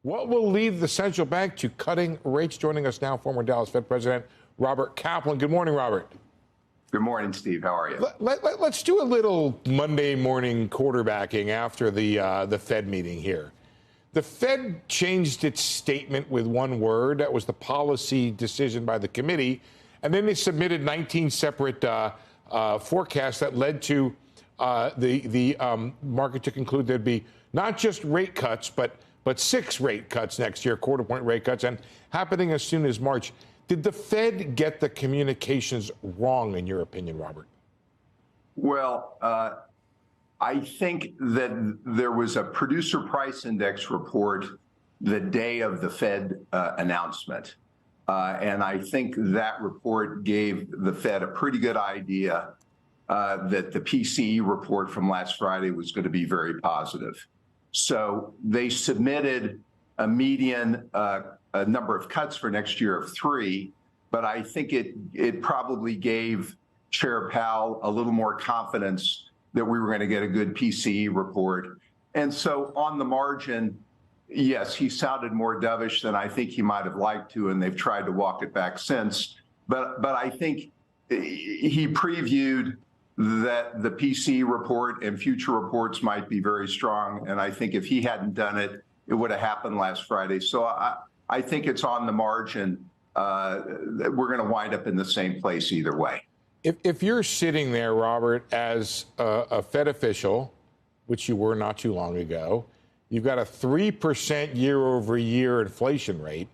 What will lead the central bank to cutting rates? Joining us now, former Dallas Fed President Robert Kaplan. Good morning, Robert. Good morning, Steve. How are you? Let's do a little Monday morning quarterbacking after the Fed meeting here. The Fed changed its statement with one word. That was the policy decision by the committee. And then they submitted 19 separate forecasts that led to the market to conclude there'd be not just rate cuts, but 6 rate cuts next year, quarter-point rate cuts, and happening as soon as March. Did the Fed get the communications wrong, in your opinion, Robert? Well, I think that there was a producer price index report the day of the Fed announcement. And I think that report gave the Fed a pretty good idea that the PCE report from last Friday was going to be very positive. So they submitted a median a number of cuts for next year of 3, but I think it probably gave Chair Powell a little more confidence that we were going to get a good PCE report. And so on the margin, yes, he sounded more dovish than I think he might have liked to, and they've tried to walk it back since. But I think he previewed that the PCE report and future reports might be very strong. And I think if he hadn't done it, it would have happened last Friday. So I think it's on the margin. We're going to wind up in the same place either way. If you're sitting there, Robert, as a Fed official, which you were not too long ago, you've got a 3% year-over-year inflation rate.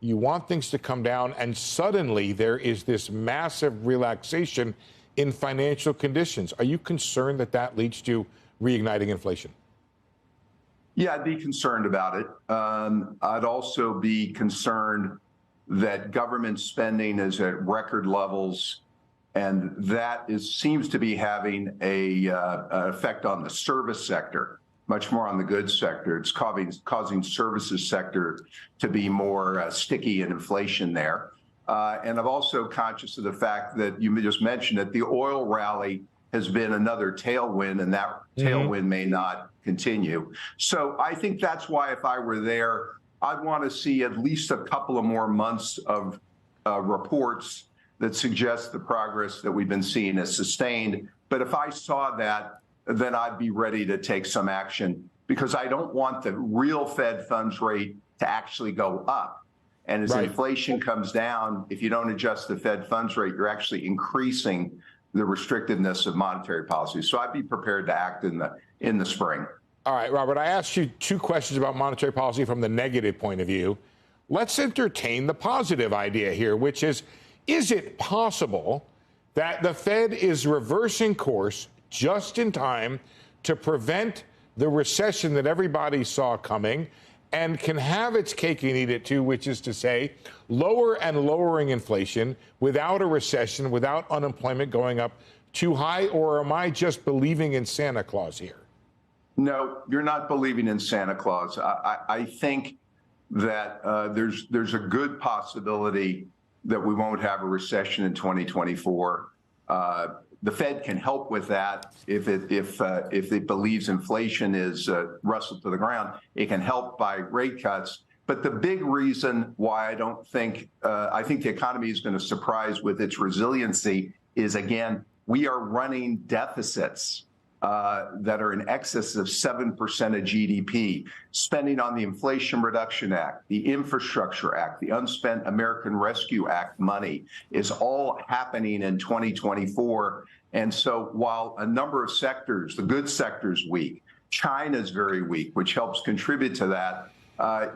You want things to come down, and suddenly there is this massive relaxation in financial conditions. Are you concerned that that leads to reigniting inflation? Yeah, I'd be concerned about it. I'd also be concerned that government spending is at record levels, and that seems to be having an effect on the service sector, much more on the goods sector. It's causing services sector to be more sticky in inflation there. And I'm also conscious of the fact that you just mentioned that the oil rally has been another tailwind, and that tailwind may not continue. So I think that's why if I were there, I'd want to see at least a couple of more months of reports that suggest the progress that we've been seeing is sustained. But if I saw that, then I'd be ready to take some action, because I don't want the real Fed funds rate to actually go up. And as inflation comes down, if you don't adjust the Fed funds rate, you're actually increasing the restrictiveness of monetary policy. So I'd be prepared to act in the spring. All right, Robert, I asked you 2 questions about monetary policy from the negative point of view. Let's entertain the positive idea here, which is it possible that the Fed is reversing course just in time to prevent the recession that everybody saw coming, and can have its cake and eat it too, which is to say lower and lowering inflation without a recession, without unemployment going up too high? Or am I just believing in Santa Claus here? No, you're not believing in Santa Claus. I think that there's a good possibility that we won't have a recession in 2024. The Fed can help with that if it believes inflation is rustled to the ground. It can help by rate cuts. But the big reason why I don't think I think the economy is going to surprise with its resiliency is, again, we are running deficits that are in excess of 7% of GDP. Spending on the Inflation Reduction Act, the Infrastructure Act, the Unspent American Rescue Act money is all happening in 2024. And so while a number of sectors, the good sector's weak, China's very weak, which helps contribute to that.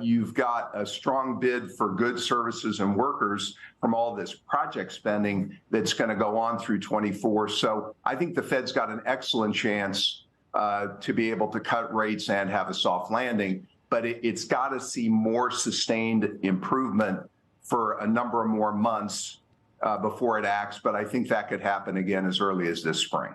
You've got a strong bid for goods, services, and workers from all this project spending that's going to go on through 24. So I think the Fed's got an excellent chance to be able to cut rates and have a soft landing. But it's got to see more sustained improvement for a number of more months before it acts. But I think that could happen again as early as this spring.